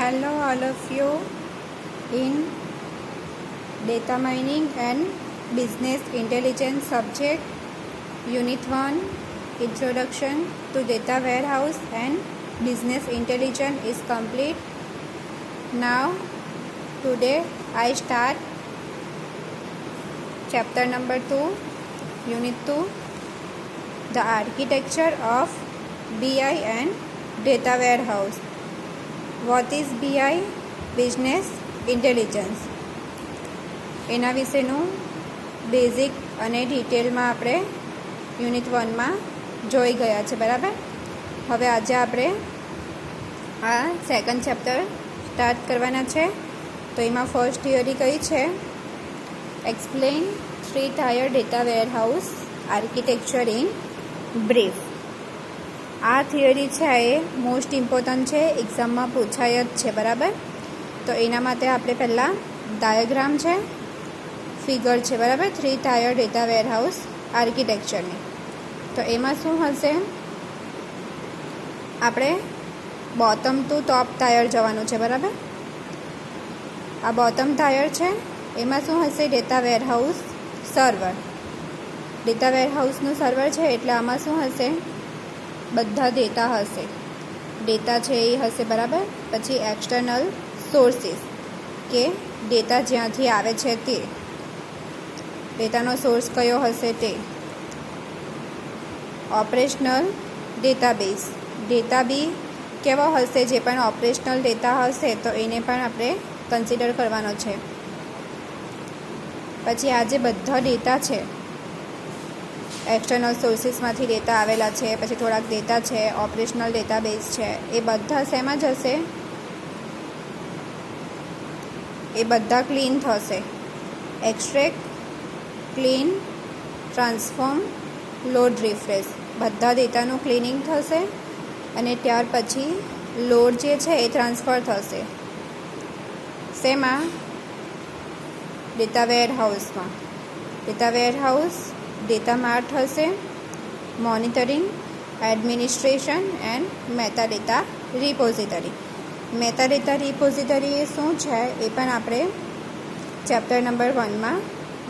Hello all of you in data mining and business intelligence subject unit 1 introduction to data warehouse and business intelligence is complete. Now today I start chapter number 2 unit 2 the architecture of BI and data warehouse. What is BI? Business Intelligence. એના વિશેનું basic અને ડિટેલમાં આપણે unit 1માં જોઈ ગયા છે, બરાબર. હવે આજે આપણે આ સેકન્ડ ચેપ્ટર સ્ટાર્ટ કરવાના છે. તો એમાં ફર્સ્ટ થિયરી કઈ છે? Explain 3 tier data warehouse architecture in brief. આ થિયરી છે એ મોસ્ટ ઇમ્પોર્ટન્ટ છે, એક્ઝામમાં પૂછાય જ છે, બરાબર. તો એના માટે આપણે પહેલાં ડાયાગ્રામ છે, ફિગર છે, બરાબર, 3 tier ડેટા વેરહાઉસ આર્કિટેક્ચરની. તો એમાં શું હશે? આપણે બોટમ ટુ ટોપ ટાયર જવાનું છે, બરાબર. આ બોટમ ટાયર છે, એમાં શું હશે? Data warehouse server. ડેટા વેરહાઉસનું સર્વર છે એટલે આમાં શું હશે? બધા ડેટા હશે. ડેટા છે એ હશે, બરાબર. પછી એક્સટર્નલ સોર્સિસ, કે ડેટા જ્યાંથી આવે છે તે ડેટાનો સોર્સ કયો હશે તે. ઓપરેશનલ ડેટાબેઝ, ડેટા બી કેવો હશે? જે પણ ઓપરેશનલ ડેટા હશે તો એને પણ આપણે કન્સિડર કરવાનો છે. પછી આ જે બધા ડેટા છે, એક્સટર્નલ સોર્સિસમાંથી ડેટા આવેલા છે, પછી થોડાક ડેટા છે, ઓપરેશનલ ડેટાબેઝ છે, એ બધા શેમાં જશે? એ બધા ક્લીન થશે. Extract, clean, transform, load, refresh, બધા ડેટાનું ક્લિનિંગ થશે અને ત્યાર પછી લોડ જે છે એ ટ્રાન્સફર થશે. શેમાં? ડેટા વેરહાઉસમાં. ડેટા વેરહાઉસ ડેટા માર્ટ હશે, monitoring, administration and metadata repository. Metadata repository એ શું છે એ પણ આપણે ચેપ્ટર નંબર 1માં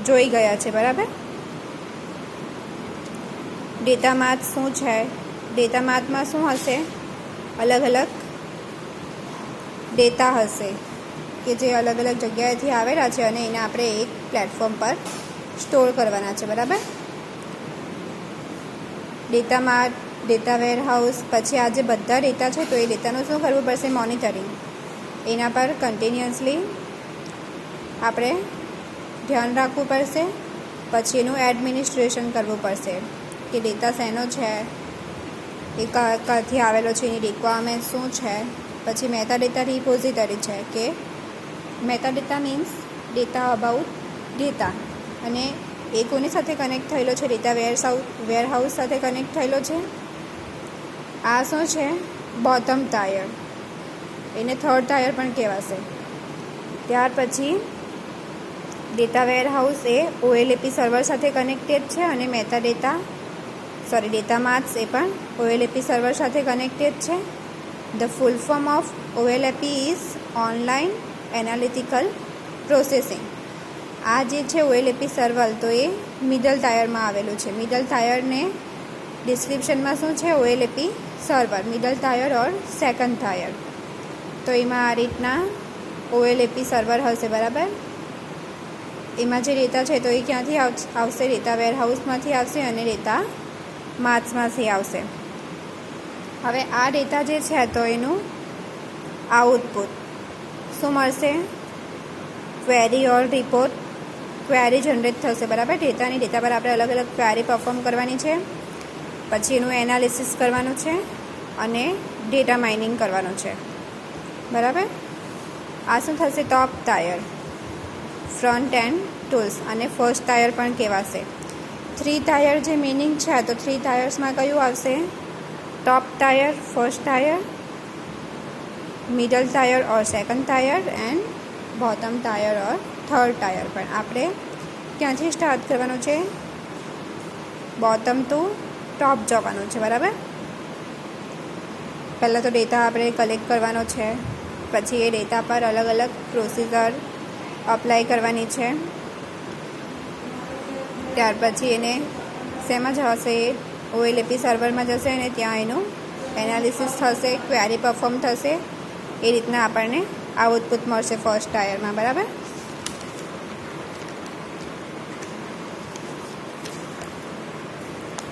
જોઈ ગયા છે, બરાબર. ડેટા માર્ટ શું છે? ડેટા માર્ટમાં શું હશે? અલગ અલગ ડેટા હશે કે જે અલગ અલગ જગ્યાએથી આવેલા છે અને એને આપણે એક પ્લેટફોર્મ પર સ્ટોર કરવાના છે, બરાબર. Data Mart, data warehouse. પછી આ જે બધા ડેટા છે તો એ ડેટાનું શું કરવું પડશે? મોનિટરિંગ. એના પર કન્ટિન્યુઅસલી આપણે ધ્યાન રાખવું પડશે. પછી એનું એડમિનિસ્ટ્રેશન કરવું પડશે કે ડેટા શેનો છે, એ ક્યાંથી આવેલો છે, એની રિક્વાયરમેન્ટ શું છે. પછી મેટાડેટા રિપોઝિટરી છે કે metadata means data about data, અને એ કોની સાથે કનેક્ટ થયેલો છે? ડેટા વેરહાઉસ સાથે કનેક્ટ થયેલો છે. આ શું છે? બોટમ ટાયર, એને થર્ડ ટાયર પણ કહેવાશે. ત્યાર પછી ડેટા વેરહાઉસ એ OLAP સર્વર સાથે કનેક્ટેડ છે અને ડેટા માર્ટ્સ એ પણ OLAP સર્વર સાથે કનેક્ટેડ છે. The full form of OLAP is online analytical processing. આ જે છે OLAP સર્વર, તો એ મિડલ ટાયરમાં આવેલું છે. મિડલ ટાયરને ડિસ્ક્રિપ્શનમાં શું છે? OLAP server, middle tier or second tyre. તો એમાં આ રીતના OLAP સર્વર હશે, બરાબર. એમાં જે ડેટા છે તો એ ક્યાંથી આવશે? ડેટા વેરહાઉસમાંથી આવશે અને ડેટા માર્ટ્સમાંથી આવશે. હવે આ ડેટા જે છે તો એનું આઉટપુટ શું મળશે? ક્વેરી ઓર રિપોર્ટ. ક્વેરી જનરેટ થશે, બરાબર. ડેટા પર આપણે અલગ અલગ ક્વેરી પરફોર્મ કરવાની છે. પછી એનું એનાલિસિસ કરવાનું છે અને ડેટા માઇનિંગ કરવાનું છે, બરાબર. આ શું થશે? ટોપ ટાયર, ફ્રન્ટ એન્ડ ટૂલ્સ, અને ફર્સ્ટ ટાયર પણ કહેવાશે. 3 ટાયર જે મિનિંગ છે તો 3 ટાયર્સમાં કયું આવશે? Top tier, first tier, middle tier or second tier and bottom tier or third tier. પણ આપણે ક્યાંથી સ્ટાર્ટ કરવાનું છે? બોટમ ટુ ટોપ જવાનું છે, બરાબર. પહેલાં તો ડેટા આપણે કલેક્ટ કરવાનો છે, પછી એ ડેટા પર અલગ અલગ પ્રોસીજર અપ્લાય કરવાની છે. ત્યાર પછી એને શેમાં જશે, ઓએલએપી સર્વરમાં જશે અને ત્યાં એનું એનાલિસિસ થશે, ક્વેરી પરફોર્મ થશે. એ રીતના આપણને આઉટપુટ મળશે ફર્સ્ટ ટાયરમાં. બરાબર.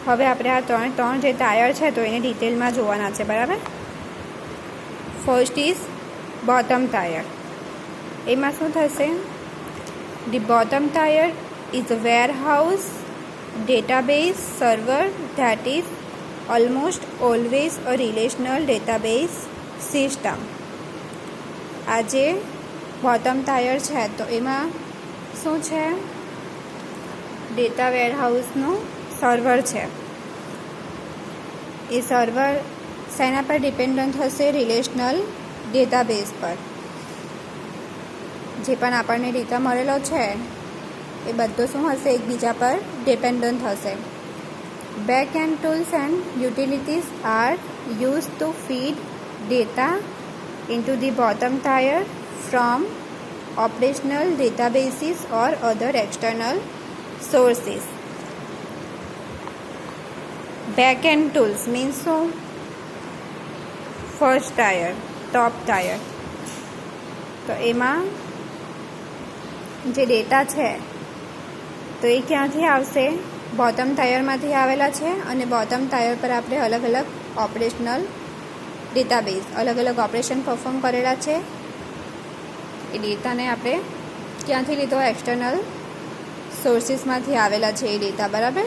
હવે આપણે આ ત્રણ જે ટાયર છે તો એને ડિટેલમાં જોવાના છે. બરાબર. First is bottom tier. એમાં શું થશે? The bottom tier is a warehouse database server that is almost always a relational database system. આ જે બોટમ ટાયર છે તો એમાં શું છે? ડેટા વેરહાઉસનું સર્વર છે. એ સર્વર શેના પર ડિપેન્ડન્ટ હશે? રિલેશનલ ડેટાબેઝ પર. જે પણ આપણને ડેટા મળેલો છે એ બધો શું હશે? એકબીજા પર ડિપેન્ડન્ટ હશે. Back end tools and utilities are use to feed data into the bottom tier from operational databases or other external sources. Back end tools means શું? First tier, top tier. તો એમાં જે ડેટા છે તો એ ક્યાંથી આવશે? Bottom ટાયરમાંથી આવેલા છે. અને બોટમ ટાયર પર આપણે અલગ અલગ ઓપરેશનલ ડેટાબેઝ, અલગ અલગ ઓપરેશન પરફોર્મ કરેલા છે. એ ડેટાને આપણે ક્યાંથી લીધો? એક્સટર્નલ સોર્સિસમાંથી આવેલા છે એ ડેટા. બરાબર.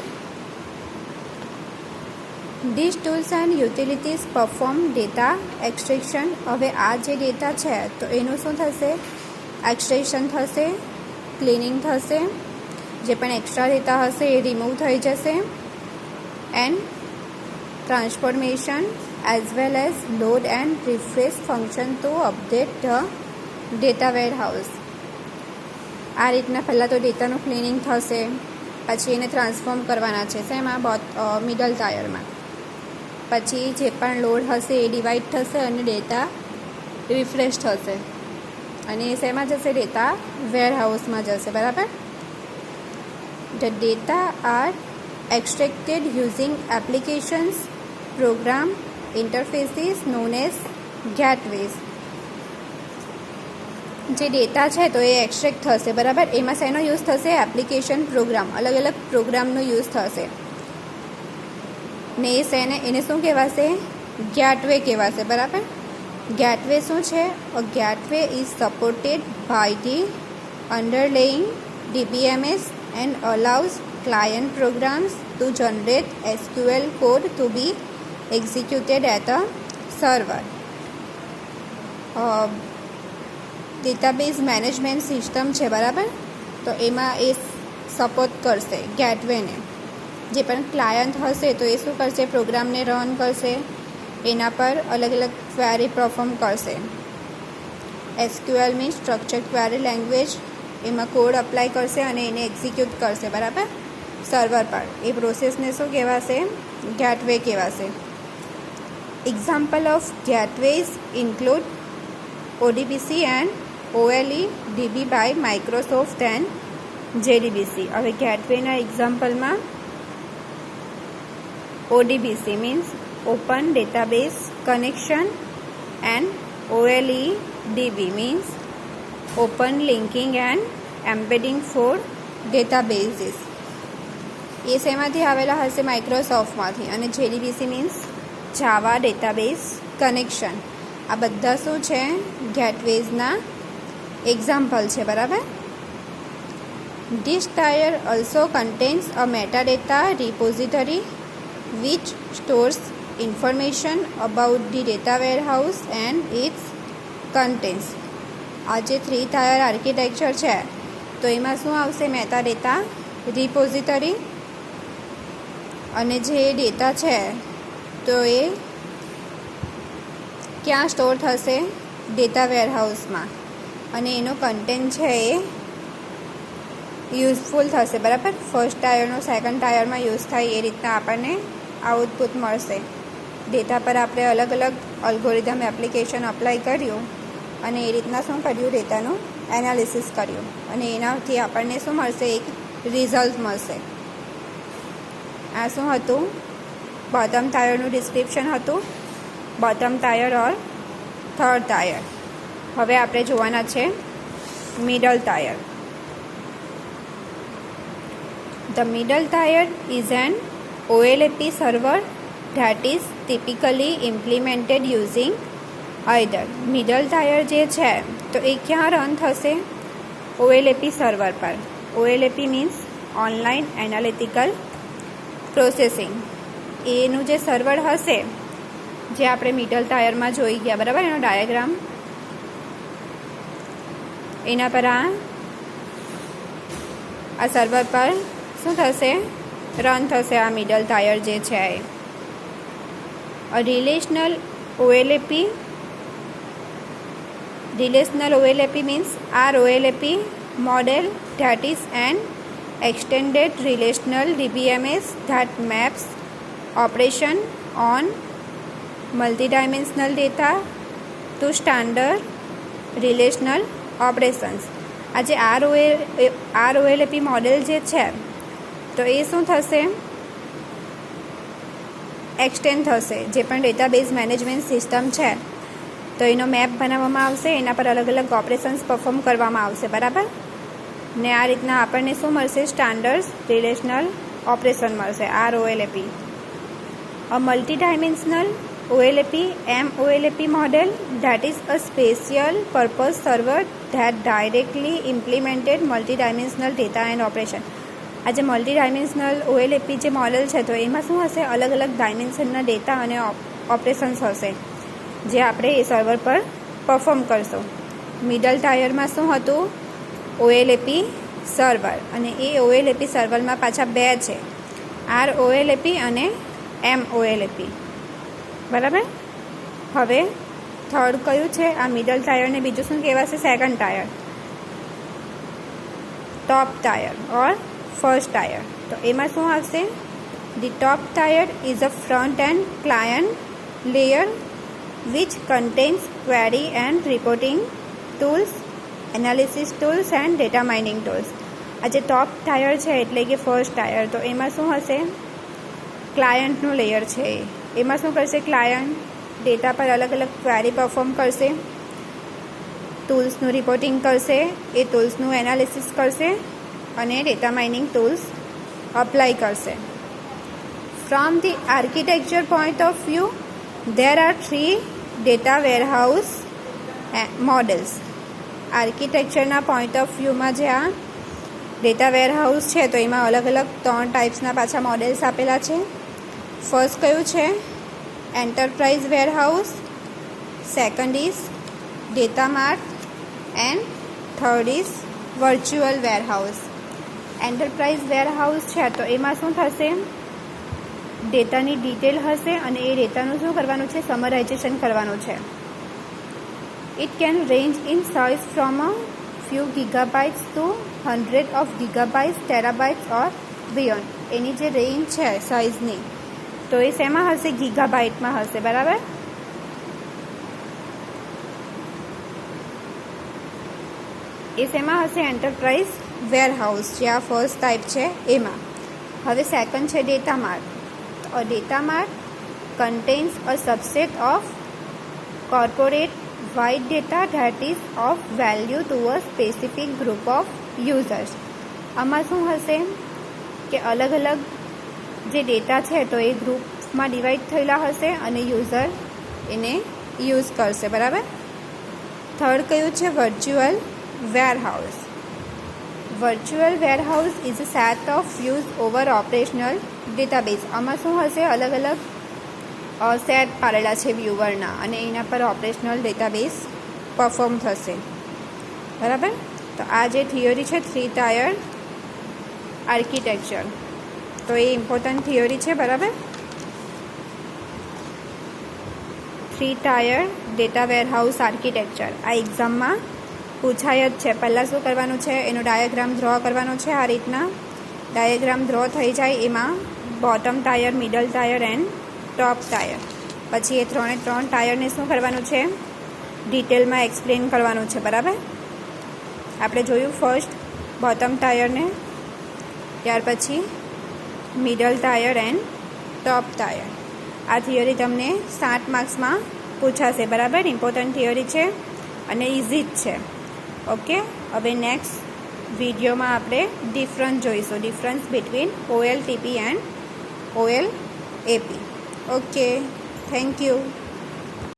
This tools and utilities perform data extraction. હવે આ જે ડેટા છે તો એનું શું થશે? એક્સટ્રેક્શન થશે, ક્લિનિંગ થશે. જે પણ એક્સ્ટ્રા ડેટા હશે એ રિમૂવ થઈ જશે. And transformation as well as load and refresh function to update the data warehouse. આ રીતના પહેલાં તો ડેટાનું ક્લિનિંગ થશે, પછી એને ટ્રાન્સફોર્મ કરવાના છે શેમાં? મિડલ ટાયરમાં. પછી જે પણ લોડ હશે એ ડિવાઈડ થશે અને ડેટા રિફ્રેશ થશે. અને એ શેમાં જશે? ડેટા વેરહાઉસમાં જશે. બરાબર. The data are extracted using applications, program interfaces known as gateways. જે ડેટા છે તો એ એક્સટ્રેક્ટ થશે. બરાબર. એમાં શેનો યુઝ થશે? એપ્લિકેશન, પ્રોગ્રામ, અલગ અલગ પ્રોગ્રામનો યુઝ થશે. ને એને શું કહેવાશે? ગેટવે કહેવાશે. બરાબર. ગેટવે શું છે? A gateway is supported by the underlying DBMS and allows client programs to generate SQL code to be executed at a server. Database management system છે. બરાબર. તો એમાં એ સપોર્ટ કરશે ગેટવેને. જે પણ ક્લાયન્ટ હશે તો એ શું કરશે? પ્રોગ્રામને રન કરશે, એના પર અલગ અલગ ક્વેરી પરફોર્મ કરશે. SQL means structured query language. એમાં કોડ અપ્લાય કરશે અને એને એક્ઝિક્યુટ કરશે. બરાબર. સર્વર પર. એ પ્રોસેસને શું કહેવાશે? ગેટવે કહેવાશે. Example of gateways include ODBC and OLE DB by Microsoft and JDBC. હવે ગેટવેના એક્ઝામ્પલમાં ODBC means open database connection and OLE DB means open linking and embedding for databases. એ શેમાંથી આવેલા હશે? માઇક્રોસોફ્ટમાંથી. અને JDBC means Java database connection. આ બધા શું છે? ગેટવેઝના એક્ઝામ્પલ છે. બરાબર. This tier also contains a metadata repository which stores information about the data warehouse and its contents. આ જે 3 ટાયર આર્કિટેક્ચર છે તો એમાં શું આવશે? Metadata repository. અને જે ડેટા છે તો એ ક્યાં સ્ટોર થશે? ડેટા વેરહાઉસમાં. અને એનો કન્ટેન્ટ છે એ યુઝફુલ થશે. બરાબર. ફર્સ્ટ ટાયરનો સેકન્ડ ટાયરમાં યુઝ થાય એ રીતના આપણને આઉટપુટ મળશે. ડેટા પર આપણે અલગ અલગ અલ્ગોરિધમ એપ્લિકેશન અપ્લાય કર્યું અને એ રીતના શું કર્યું, ડેટાનું એનાલિસિસ કર્યું અને એનાથી આપણને શું મળશે, એક રિઝલ્ટ મળશે. આ શું હતું, બોટમ ટાયરનું ડિસ્ક્રિપ્શન હતું, bottom tier or third tier. હવે આપણે જોવાના છે middle tier. The middle tier is an OLAP server that is typically implemented using either. Middle tier જે છે તો એ ક્યાં રન થશે, OLAP સર્વર પર. OLAP means online analytical processing. એનું જે સર્વર હશે, જે આપણે મિડલ ટાયરમાં જોઈ ગયા, બરાબર, એનો ડાયાગ્રામ, એના પર આ સર્વર પર શું થશે, રન થશે આ મિડલ ટાયર જે છે એ. A relational OLAP means ROLAP model that is an extended relational DBMS that maps operation on multidimensional data to standard relational operations. આ જે ROLAP મોડેલ જે છે તો એ શું થશે, એક્સટેન્ડ થશે. જે પણ ડેટાબેઝ મેનેજમેન્ટ સિસ્ટમ છે તો એનો મેપ બનાવવામાં આવશે, એના પર અલગ અલગ ઓપરેશન્સ પરફોર્મ કરવામાં આવશે, બરાબર. ને આ રીતના આપણને શું મળશે, સ્ટાન્ડર્ડ રિલેશનલ ઓપરેશન મળશે, ROLAP. A multidimensional OLAP MOLAP model that is a special purpose server that directly implemented multidimensional data and operation. આ જે મલ્ટીડાયમેન્શનલ OLAP જે મોડેલ છે તો એમાં શું હશે, અલગ અલગ ડાયમેન્શનના ડેટા અને ઓપરેશન્સ હશે જે આપણે એ સર્વર પર પરફોર્મ કરશું. મિડલ ટાયરમાં શું હતું, OLAP સર્વર, અને એ OLAP સર્વરમાં પાછા બે છે, ROLAP અને MOLAP, બરાબર. હવે થર્ડ કયું છે, આ મિડલ ટાયરને બીજું શું કહેવાશે, second tier, top tier or first tier. તો એમાં શું આવશે, the top tier is a front end client layer which contains query and reporting tools, analysis tools and data mining tools. આ જે ટોપ ટાયર છે એટલે કે ફર્સ્ટ ટાયર, તો એમાં શું હશે, ક્લાયન્ટનું લેયર છે. એમાં શું કરશે, ક્લાયન્ટ ડેટા પર અલગ અલગ ક્વેરી પરફોર્મ કરશે, ટૂલ્સનું રિપોર્ટિંગ કરશે, એ ટૂલ્સનું એનાલિસિસ કરશે અને ડેટા માઇનિંગ ટૂલ્સ અપ્લાય કરશે. From the architecture point of view, there are 3 data warehouse models. આર્કિટેક્ચરના પોઈન્ટ ઓફ વ્યૂમાં જે આ ડેટા વેરહાઉસ છે તો એમાં અલગ અલગ 3 ટાઈપ્સના પાછા મોડેલ્સ આપેલા છે. ફર્સ્ટ કયું છે, enterprise warehouse, second is data Mart and third is virtual warehouse. Enterprise warehouse છે તો એમાં શું થશે, ડેટાની ડિટેલ હશે અને એ ડેટાનું શું કરવાનું છે, સમરાઇઝેશન કરવાનું છે. It can range in size from a few gigabytes to 100 of gigabytes, terabytes or beyond. એની જે રેન્જ છે સાઇઝની તો એ શેમાં હશે, ગીગાબાઇટમાં હશે, બરાબર. એ શેમાં હશે, એન્ટરપ્રાઇઝ વેરહાઉસ, જે આ ફર્સ્ટ ટાઈપ છે એમાં. હવે સેકન્ડ છે data Mart. A data mart contains a subset of corporate wide data that is of value to a specific group of users. આમાં શું હશે કે અલગ અલગ જે ડેટા છે તો એ ગ્રુપમાં ડિવાઈડ થયેલા હશે અને યુઝર એને યુઝ કરશે, બરાબર. થર્ડ કયું છે, virtual warehouse. Virtual warehouse is a set of views over operational database. આમાં શું હશે, અલગ અલગ સેટ પાડેલા છે વ્યુવરના અને એના પર ઓપરેશનલ ડેટાબેઝ પરફોર્મ થશે, બરાબર. તો આ જે થિયરી છે 3 ટાયર આર્કિટેક્ચર, તો એ ઇમ્પોર્ટન્ટ થિયરી છે, બરાબર. 3 ટાયર ડેટા વેરહાઉસ આર્કિટેક્ચર આ એક્ઝામમાં પૂછાય જ છે. પહેલાં શું કરવાનું છે, એનો ડાયાગ્રામ ડ્રો કરવાનો છે. આ રીતના ડાયાગ્રામ ડ્રો થઈ જાય એમાં bottom tier, middle tier and top tier. પછી એ 3 ટાયરને શું કરવાનું છે, ડિટેલમાં એક્સપ્લેન કરવાનું છે, બરાબર. આપણે જોયું ફર્સ્ટ બોટમ ટાયરને, ત્યાર પછી middle tier and top tier. આ થિયરી તમને 7 માર્ક્સમાં પૂછાશે, બરાબર. ઇમ્પોર્ટન્ટ થિયરી છે અને ઇઝી જ છે. ઓકે, હવે નેક્સ્ટ વિડીયોમાં આપણે ડિફરન્સ જોઈશું, difference between OLTP and OLAP. Okay, thank you.